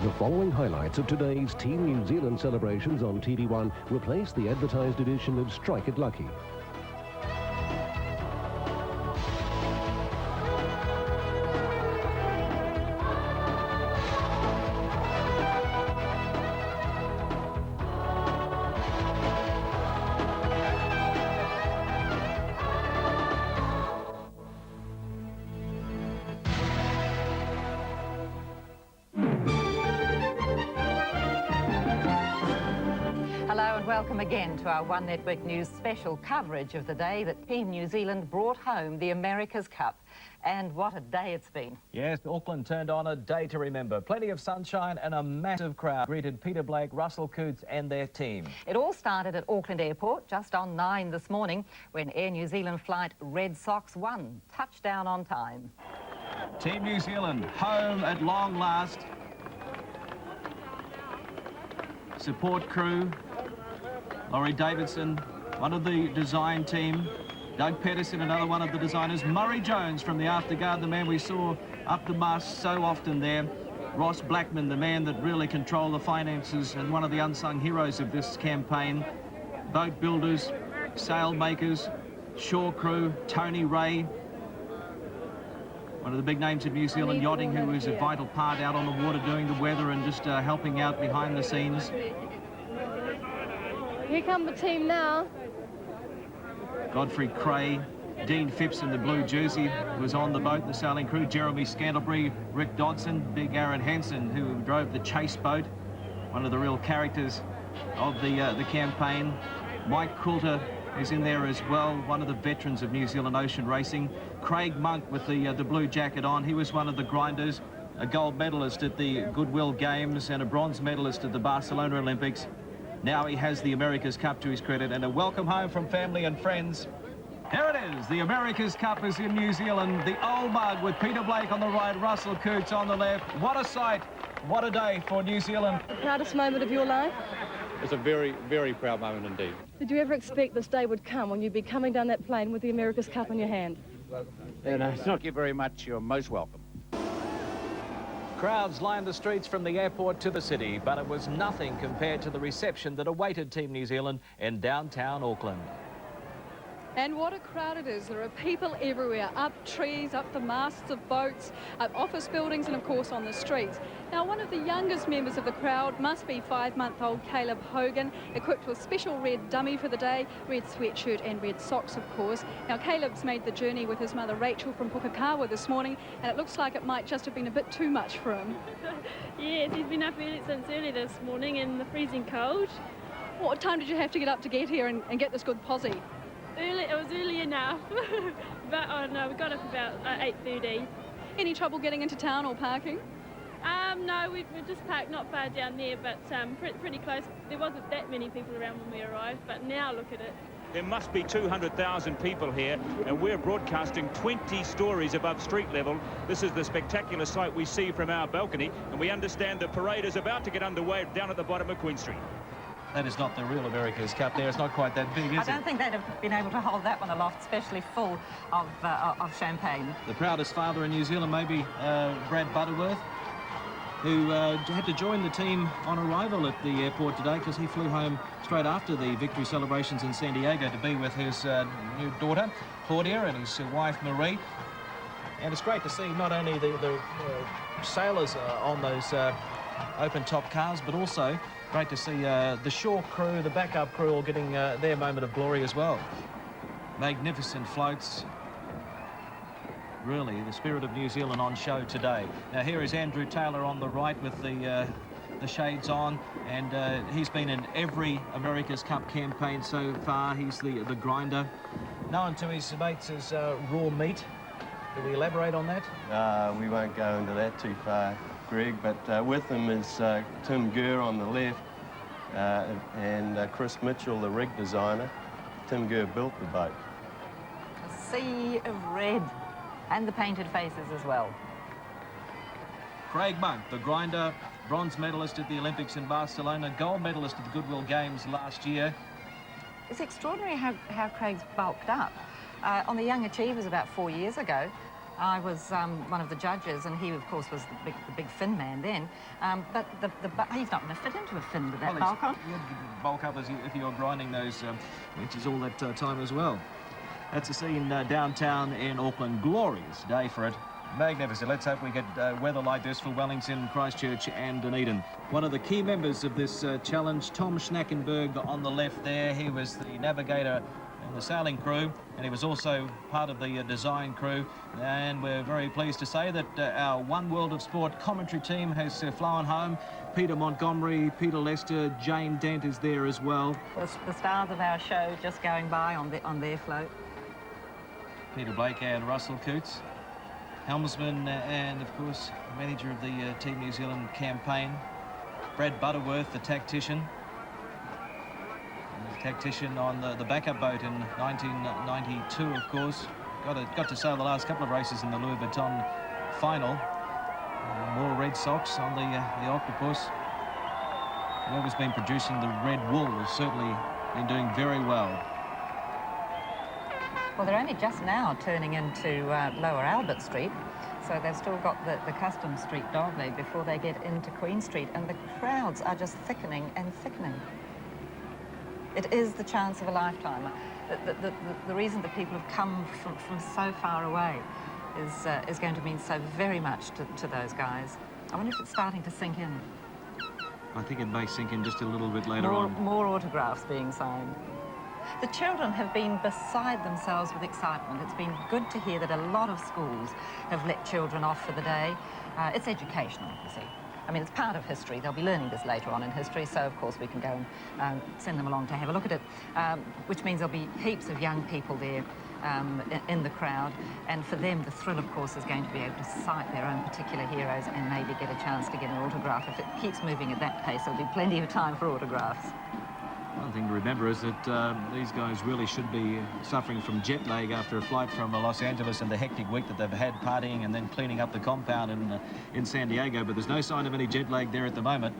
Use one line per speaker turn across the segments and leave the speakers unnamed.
The following highlights of today's Team New Zealand celebrations on TV1 replace the advertised edition of Strike It Lucky.
Hello and welcome again to our One Network News special coverage of the day that Team New Zealand brought home the America's Cup. And what a day it's been.
Yes, Auckland turned on a day to remember. Plenty of sunshine and a massive crowd greeted Peter Blake, Russell Coots and their team.
It all started at Auckland Airport just on 9 this morning when Air New Zealand flight Red Sox 1 touched down on time.
Team New Zealand home at long last. Support crew, Laurie Davidson, one of the design team, Doug Pedersen, another one of the designers, Murray Jones from the afterguard, the man we saw up the mast so often there, Ross Blackman, the man that really controlled the finances and one of the unsung heroes of this campaign, boat builders, sail makers, shore crew, Tony Ray, one of the big names of New Zealand yachting, who is a vital part out on the water doing the weather and just helping out behind the scenes.
Here come the team now.
Godfrey Cray, Dean Phipps in the blue jersey was on the boat, the sailing crew, Jeremy Scantlebury, Rick Dodson, Big Aaron Hansen, who drove the chase boat, one of the real characters of the campaign. Mike Coulter is in there as well, one of the veterans of New Zealand ocean racing. Craig Monk with the blue jacket on, he was one of the grinders, a gold medalist at the Goodwill Games and a bronze medalist at the Barcelona Olympics. Now he has the America's Cup to his credit and a welcome home from family and friends. Here it is, the America's Cup is in New Zealand, the old mug with Peter Blake on the right, Russell Coots on the left. What a sight, what a day for New Zealand.
The proudest moment of your life?
It's a very, very proud moment indeed.
Did you ever expect this day would come when you'd be coming down that plane with the America's Cup in your hand?
Thank you very much. You're most welcome.
Crowds lined the streets from the airport to the city, but it was nothing compared to the reception that awaited Team New Zealand in downtown Auckland.
And what a crowd it is. There are people everywhere, up trees, up the masts of boats, up office buildings and of course on the streets. Now one of the youngest members of the crowd must be 5-month-old Caleb Hogan, equipped with special red dummy for the day, red sweatshirt and red socks of course. Now Caleb's made the journey with his mother Rachel from Pukekohe this morning and it looks like it might just have been a bit too much for him.
Yes, he's been up since early this morning in the freezing cold.
What time did you have to get up to get here and get this good posse?
It was early enough, but oh no, we got up about 8:30.
Any trouble getting into town or parking?
No, we just parked not far down there, but pretty close. There wasn't that many people around when we arrived, but now look at it.
There must be 200,000 people here, and we're broadcasting 20 stories above street level. This is the spectacular sight we see from our balcony, and we understand the parade is about to get underway down at the bottom of Queen Street.
That is not the real America's Cup there. It's not quite that big, is it?
I don't think they'd have been able to hold that one aloft, especially full of champagne.
The proudest father in New Zealand, maybe Brad Butterworth, who had to join the team on arrival at the airport today because he flew home straight after the victory celebrations in San Diego to be with his new daughter, Claudia, and his wife, Marie. And it's great to see not only the sailors on those open-top cars, but also great to see the shore crew, the backup crew all getting their moment of glory as well. Magnificent floats. Really, the spirit of New Zealand on show today. Now here is Andrew Taylor on the right with the shades on, and he's been in every America's Cup campaign so far. He's the grinder. Known to his mates as raw meat. Can we elaborate on that?
We won't go into that too far, Greg, but with them is Tim Gurr on the left and Chris Mitchell, the rig designer. Tim Gurr built the boat.
A sea of red and the painted faces as well.
Craig Monk, the grinder, bronze medalist at the Olympics in Barcelona, gold medalist at the Goodwill Games last year.
It's extraordinary how Craig's bulked up. On the Young Achievers about 4 years ago, I was one of the judges, and he, of course, was the big fin man then. But he's not going to fit into a fin with that bulk on.
You'd bulk up if you're grinding those winches all that time as well. That's a scene downtown in Auckland. Glorious day for it. Magnificent. Let's hope we get weather like this for Wellington, Christchurch and Dunedin. One of the key members of this challenge, Tom Schnackenberg on the left there. He was the navigator in the sailing crew, and he was also part of the design crew. And we're very pleased to say that our One World of Sport commentary team has flown home. Peter Montgomery, Peter Lester, Jane Dent is there as well.
The stars of our show just going by on their float.
Peter Blake and Russell Coots, helmsman and, of course, manager of the Team New Zealand campaign. Brad Butterworth, the tactician. Tactician on the backup boat in 1992, of course. Got to sail the last couple of races in the Louis Vuitton final. More Red Sox on the Octopus. Whoever's been producing the red wool has certainly been doing very well.
Well, they're only just now turning into Lower Albert Street, so they've still got the Custom Street dogleg before they get into Queen Street, and the crowds are just thickening and thickening. It is the chance of a lifetime. The reason that people have come from so far away is going to mean so very much to those guys. I wonder if it's starting to sink in.
I think it may sink in just a little bit later on.
More autographs being signed. The children have been beside themselves with excitement. It's been good to hear that a lot of schools have let children off for the day. It's educational, you see. I mean, it's part of history. They'll be learning this later on in history, so of course we can go and send them along to have a look at it, which means there'll be heaps of young people there in the crowd, and for them the thrill, of course, is going to be able to sight their own particular heroes and maybe get a chance to get an autograph. If it keeps moving at that pace, there'll be plenty of time for autographs.
One thing to remember is that these guys really should be suffering from jet lag after a flight from Los Angeles and the hectic week that they've had partying and then cleaning up the compound in San Diego, but there's no sign of any jet lag there at the moment.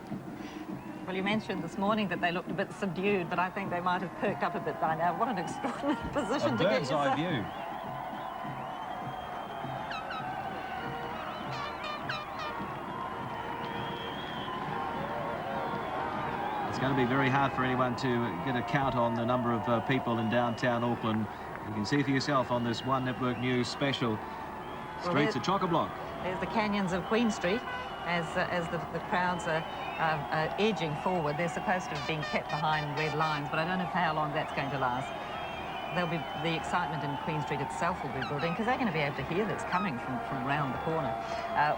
Well, you mentioned this morning that they looked a bit subdued, but I think they might have perked up a bit by now. What an extraordinary position to get yourself.
A bird's eye view. It's going to be very hard for anyone to get a count on the number of people in downtown Auckland. You can see for yourself on this One Network News special. Streets are chock-a-block.
There's the canyons of Queen Street as the crowds are edging forward. They're supposed to have been kept behind red lines, but I don't know for how long that's going to last. There'll be the excitement in Queen Street itself will be building, because they're going to be able to hear this coming from round the corner.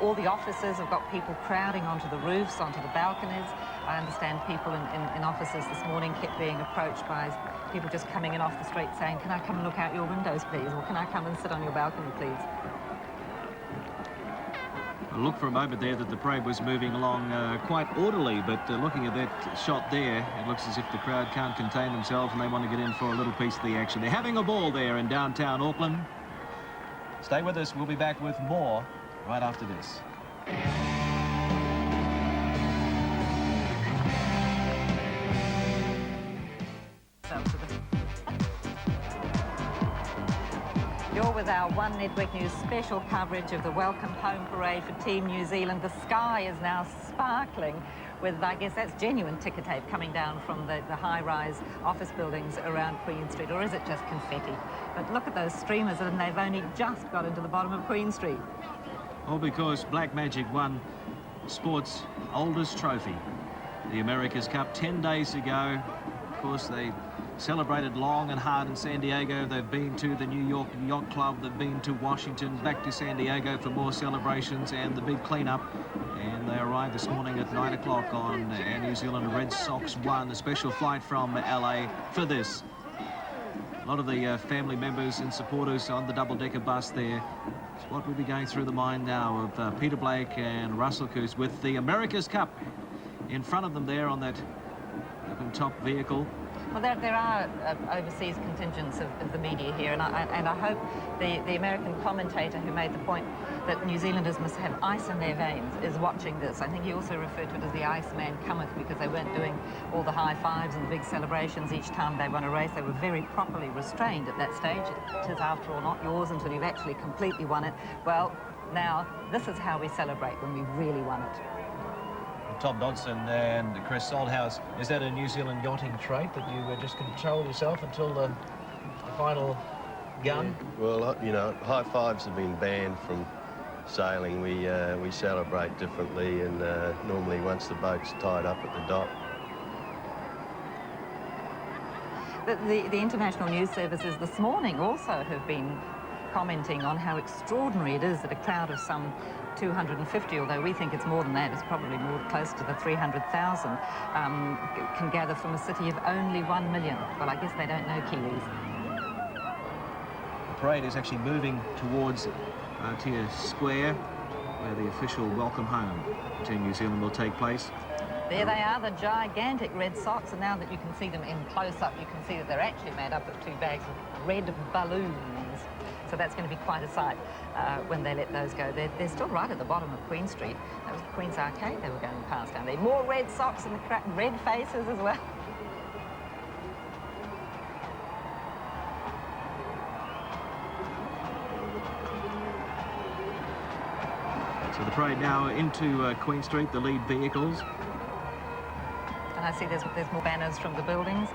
All the offices have got people crowding onto the roofs, onto the balconies. I understand people in offices this morning kept being approached by people just coming in off the street saying, "Can I come and look out your windows, please?" or "Can I come and sit on your balcony, please?"
I looked for a moment there that the parade was moving along quite orderly, but looking at that shot there, it looks as if the crowd can't contain themselves and they want to get in for a little piece of the action. They're having a ball there in downtown Auckland. Stay with us. We'll be back with more right after this.
You're with our One Network News special coverage of the Welcome Home Parade for Team New Zealand. The sky is now sparkling with, I guess that's genuine ticker tape coming down from the high-rise office buildings around Queen Street, or is it just confetti? But look at those streamers, and they've only just got into the bottom of Queen Street.
All because Black Magic won sport's oldest trophy, the America's Cup, 10 days ago. Of course, they celebrated long and hard in San Diego. They've been to the New York Yacht Club. They've been to Washington, back to San Diego for more celebrations and the big cleanup. And they arrived this morning at 9 o'clock on Air New Zealand Red Sox 1, a special flight from LA for this. A lot of the family members and supporters on the double-decker bus there. It's what will be going through the mind now of Peter Blake and Russell Coos with the America's Cup in front of them there on that open-top vehicle.
Well, there are overseas contingents of the media here, and I hope the American commentator who made the point that New Zealanders must have ice in their veins is watching this. I think he also referred to it as the Iceman cometh, because they weren't doing all the high fives and the big celebrations each time they won a race. They were very properly restrained at that stage. It is, after all, not yours until you've actually completely won it. Well, now, this is how we celebrate when we really won it.
Tom Dodson and Chris Salthouse, is that a New Zealand yachting trait that you just control yourself until the final gun?
Yeah. Well, you know, high fives have been banned from sailing. We celebrate differently, and normally once the boat's tied up at the dock.
The international news services this morning also have been commenting on how extraordinary it is that a crowd of some 250, although we think it's more than that, it's probably more close to the 300,000, can gather from a city of only 1 million. Well, I guess they don't know Kiwis.
The parade is actually moving towards Aotea Square, where the official welcome home to New Zealand will take place.
There they are, the gigantic Red Sox, and now that you can see them in close-up, you can see that they're actually made up of 2 bags of red balloons. So that's going to be quite a sight when they let those go. They're still right at the bottom of Queen Street. That was the Queen's Arcade they were going past down there. More Red Sox and the red faces as well.
So the parade now into Queen Street, the lead vehicles.
And I see there's more banners from the buildings.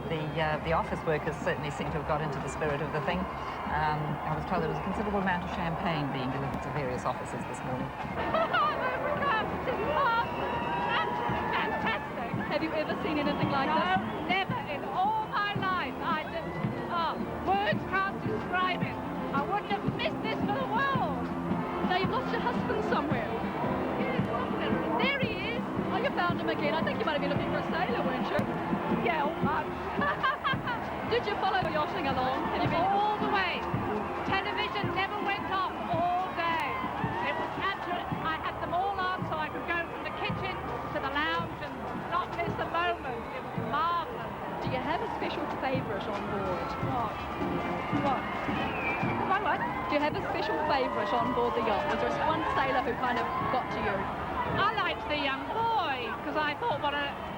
The office workers certainly seem to have got into the spirit of the thing. I was told there was a considerable amount of champagne being delivered to various offices this morning.
Fantastic. Have you ever seen anything like this?
No, never in all my life. I just, words can't describe it. I wouldn't have missed this for the world.
Now, you've lost your husband somewhere.
Yes, there he is.
Oh, you found him again. I think you might have been looking for a sailor, weren't you?
Yeah, much.
Did you follow yachting along? Have you been
all the way? Television never went off all day. It was absolute. I had them all on so I could go from the kitchen to the lounge and not miss a moment. It was marvelous.
Do you have a special favourite on board?
What? What?
Do you have a special favourite on board the yacht? Was there one sailor who kind of got to you?
I liked the young boy, because I thought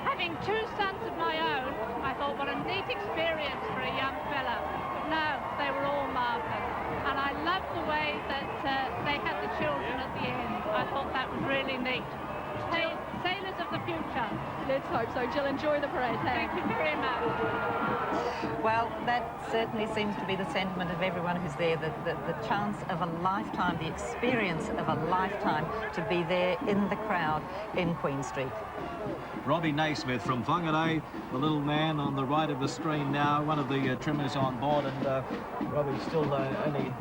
having 2 sons of my own, I thought what a neat experience for a young fella. But no, they were all marvellous. And I loved the way that they had the children at the end. I thought that was really neat. Sailors of the future.
Let's hope so. Jill, enjoy the parade.
Thank you very much.
Well, that certainly seems to be the sentiment of everyone who's there, the chance of a lifetime, the experience of a lifetime to be there in the crowd in Queen Street.
Robbie Naismith from Whangarei, the little man on the right of the screen now, one of the trimmers on board, and Robbie's still only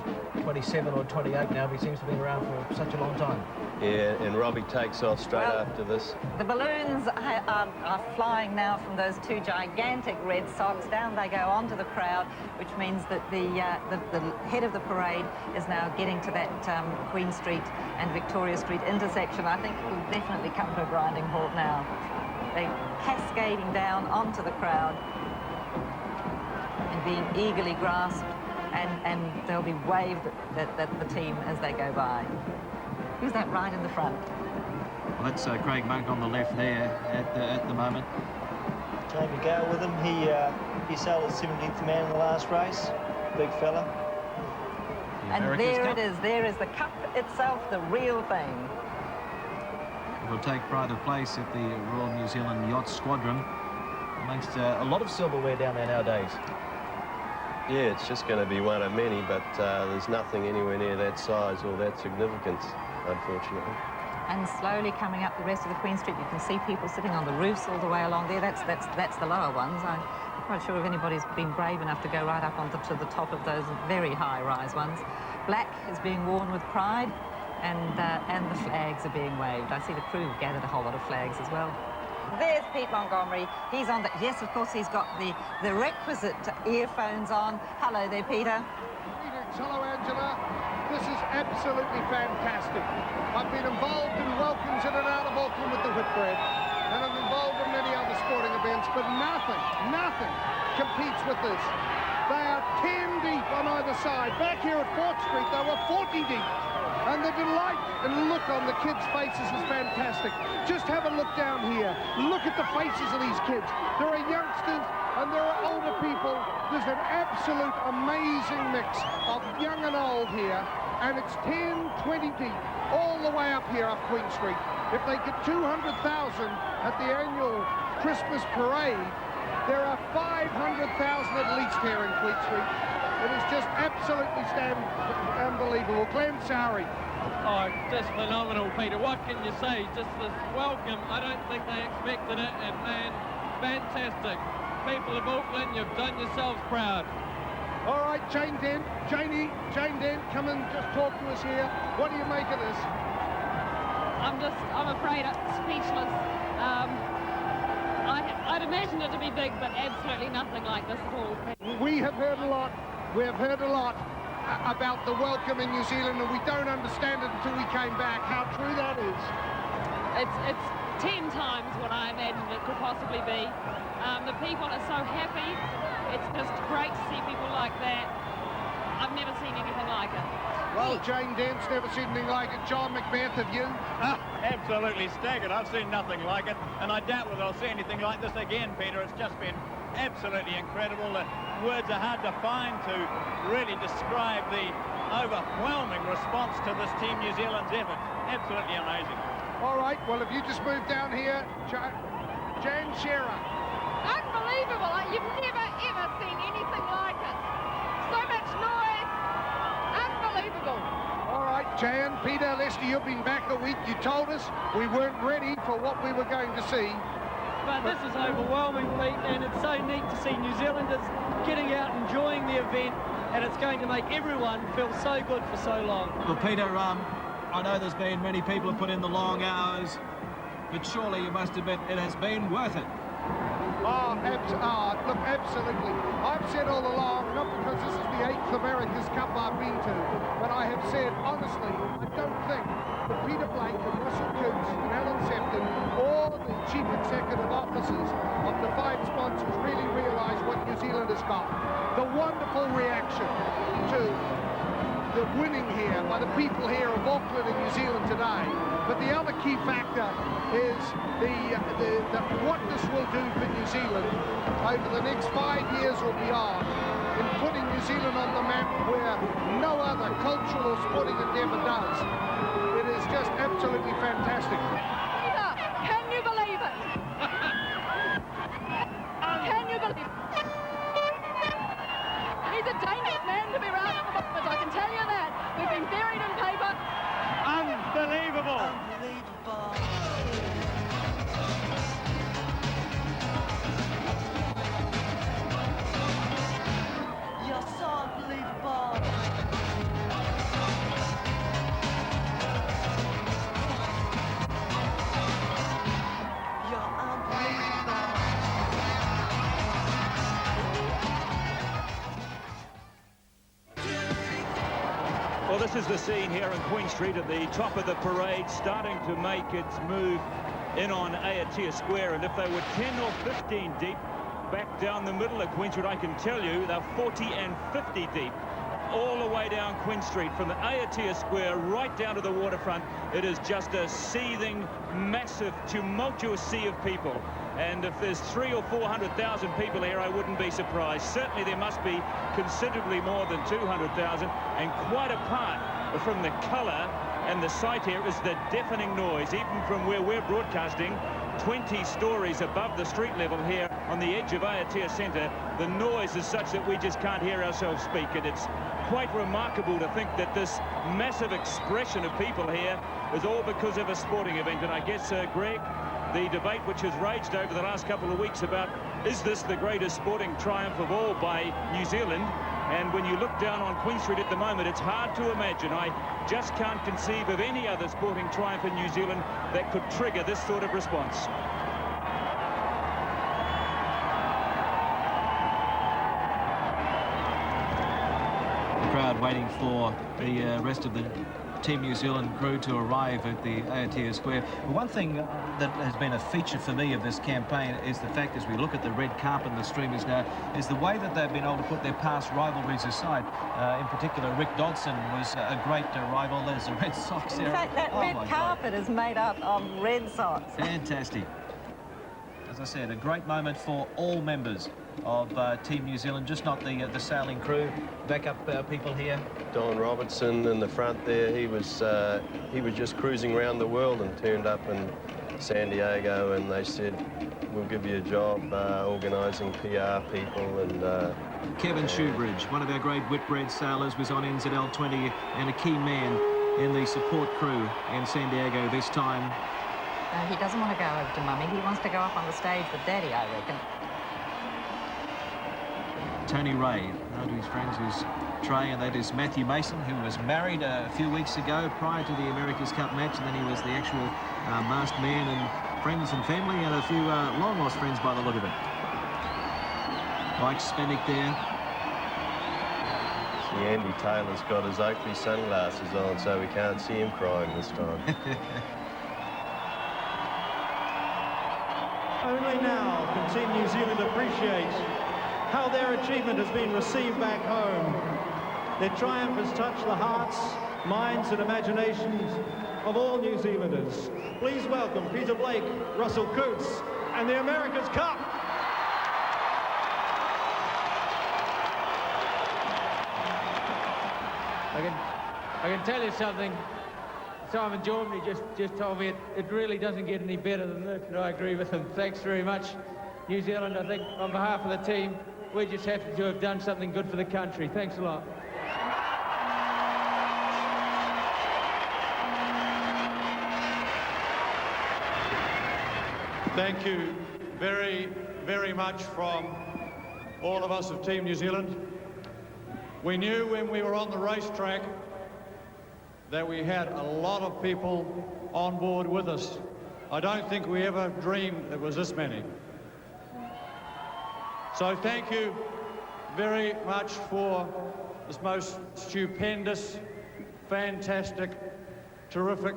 27 or 28 now, but he seems to have been around for such a long time.
Yeah, and Robbie takes off straight after this.
The balloons are flying now from those 2 gigantic Red Sox. Down they go onto the crowd, which means that the head of the parade is now getting to that Queen Street and Victoria Street intersection. I think it will definitely come to a grinding halt now. They're cascading down onto the crowd and being eagerly grasped, and they'll be waved at the team as they go by. Who's that right in the front?
Well, that's Craig Monk on the left there at the moment.
Jamie Gale with him. He sailed as 17th man in the last race. Big fella.
And there it is. There is the cup itself, the real thing.
Will take pride of place at the Royal New Zealand Yacht Squadron amongst a lot of silverware down there nowadays.
Yeah, it's just going to be one of many, but there's nothing anywhere near that size or that significance, unfortunately.
And slowly coming up the rest of the Queen Street, you can see people sitting on the roofs all the way along there. That's the lower ones. I'm not quite sure if anybody's been brave enough to go right up onto the top of those very high-rise ones. Black is being worn with pride, and the flags are being waved. I see the crew have gathered a whole lot of flags as well. There's Pete Montgomery. He's on the... Yes, of course, he's got the requisite earphones on. Hello there, Peter.
Hello, Angela. This is absolutely fantastic. I've been involved in welcomes in and out of Auckland with the whitbread, and I'm involved in many other sporting events, but nothing competes with this. They are 10 deep on either side. Back here at 4th Street, they were 40 deep. And the delight and look on the kids' faces is fantastic. Just have a look down here. Look at the faces of these kids. There are youngsters and there are older people. There's an absolute amazing mix of young and old here. And it's 10, 20 deep, all the way up here up Queen Street. If they get 200,000 at the annual Christmas parade, there are 500,000 at least here in Queen Street. It is just absolutely unbelievable. Glenn Sowry.
Oh, just phenomenal, Peter. What can you say? Just this welcome. I don't think they expected it, and man, fantastic. People of Auckland, you've done yourselves proud.
All right, Jane Dent, come and just talk to us here. What do you make of this?
I'm afraid I'm speechless. I'd imagined it to be big, but absolutely nothing like this at all.
We have heard a lot. We have heard a lot about the welcome in New Zealand, and we don't understand it until we came back. How true that is.
It's 10 times what I imagined it could possibly be. The people are so happy. It's just great to see people like that. I've never seen anything like it.
Well, Jane Dent's never seen anything like it. John Macbeth, have you?
Absolutely staggered. I've seen nothing like it, and I doubt whether I'll see anything like this again, Peter. It's just been absolutely incredible. The words are hard to find to really describe the overwhelming response to this Team New Zealand's effort. Absolutely amazing.
All right, well, if you just move down here, Jan Shearer.
Unbelievable. You've never, ever seen anything like it. So much noise. Unbelievable.
All right, Jan, Peter, Lester, you've been back a week. You told us we weren't ready for what we were going to see.
But this is overwhelming, Pete, and it's so neat to see New Zealanders getting out, enjoying the event, and it's going to make everyone feel so good for so long.
Well, Peter, I know there's been many people who put in the long hours, but surely you must admit it has been worth it.
Look, absolutely. I've said all along, not because this is the 8th America's Cup I've been to, but I have said, honestly, I don't think that Peter Blake and Russell Coots and Alan Sefton or the chief executive officers of the 5 sponsors really realise what New Zealand has got. The wonderful reaction to the winning here by the people here of Auckland and New Zealand today. But the other key factor is what this will do for New Zealand over the next 5 years or beyond in putting New Zealand on the map where no other cultural or sporting endeavour does. It is just absolutely fantastic.
Peter, can you believe it? Can you believe it? He's a dangerous man to be around at the moment, I can tell you that. We've been buried in paper.
Unbelievable.
You're so unbelievable. You're unbelievable.
Well, this is the scene here in Queen Street at the top of the parade, starting to make its move in on Aotea Square. And if they were 10 or 15 deep back down the middle of Queen Street, I can tell you they're 40 and 50 deep all the way down Queen Street from the Aotea Square right down to the waterfront. It is just a seething, massive, tumultuous sea of people. And if there's 300,000 or 400,000 people here, I wouldn't be surprised. Certainly there must be considerably more than 200,000, and quite apart from the colour and the sight here is the deafening noise, even from where we're broadcasting 20 stories above the street level here on the edge of Aotea Centre. The noise is such that we just can't hear ourselves speak, and it's quite remarkable to think that this massive expression of people here is all because of a sporting event. And I guess, Greg, the debate which has raged over the last couple of weeks about is this the greatest sporting triumph of all by New Zealand? And when you look down on Queen Street at the moment, it's hard to imagine. I just can't conceive of any other sporting triumph in New Zealand that could trigger this sort of response. The crowd waiting for the rest of the
Team New Zealand crew to arrive at the Aotea Square. But one thing that has been a feature for me of this campaign is the fact, as we look at the red carpet and the streamers now, is the way that they've been able to put their past rivalries aside. In particular, Rick Dodson was a great rival. There's the Red Sox there.
In fact, that red carpet is made up of Red Sox.
Fantastic. As I said, a great moment for all members of Team New Zealand, just not the sailing crew. Backup people here.
Don Robertson in the front there, he was just cruising around the world and turned up in San Diego, and they said, we'll give you a job organising PR people. And
Kevin Shoebridge, one of our great Whitbread sailors, was on NZL 20 and a key man in the support crew in San Diego this time.
He doesn't want to go over to Mummy. He wants to go up on the stage with Daddy, I reckon.
Tony Ray, known to his friends as Trey, and that is Matthew Mason, who was married a few weeks ago prior to the America's Cup match, and then he was the actual masked man, and friends and family, and a few long-lost friends by the look of it. Mike Spennick there.
See, Andy Taylor's got his Oakley sunglasses on, so we can't see him crying this time.
Only now can Team New Zealand appreciate how their achievement has been received back home. Their triumph has touched the hearts, minds and imaginations of all New Zealanders. Please welcome Peter Blake, Russell Coates and the America's Cup.
I can tell you something. Simon Jordan just told me it really doesn't get any better than this, and I agree with him. Thanks very much, New Zealand. I think on behalf of the team, we just have to have done something good for the country. Thanks a lot.
Thank you very, very much from all of us of Team New Zealand. We knew when we were on the racetrack that we had a lot of people on board with us. I don't think we ever dreamed there was this many. So thank you very much for this most stupendous, fantastic, terrific,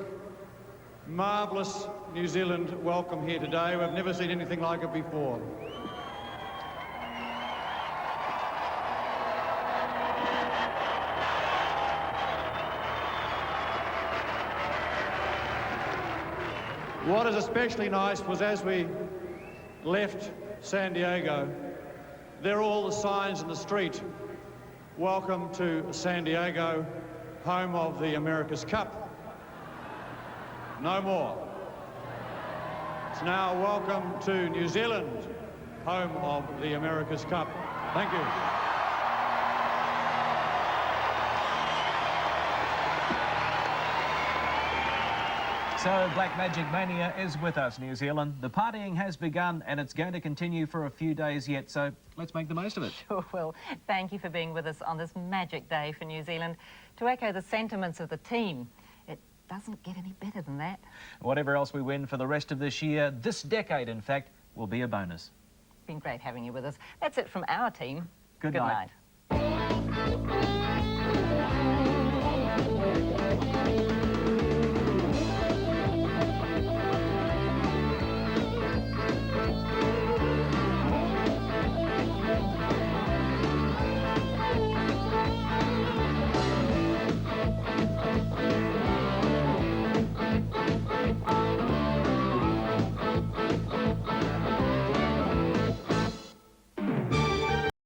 marvellous New Zealand welcome here today. We've never seen anything like it before. What is especially nice was as we left San Diego, there are all the signs in the street. Welcome to San Diego, home of the America's Cup. No more. It's now welcome to New Zealand, home of the America's Cup. Thank you.
So Black Magic Mania is with us, New Zealand. The partying has begun and it's going to continue for a few days yet, so let's make the most of it.
Sure will. Thank you for being with us on this magic day for New Zealand. To echo the sentiments of the team, it doesn't get any better than that.
Whatever else we win for the rest of this year, this decade in fact, will be a bonus.
It's been great having you with us. That's it from our team.
Good night.
Good night.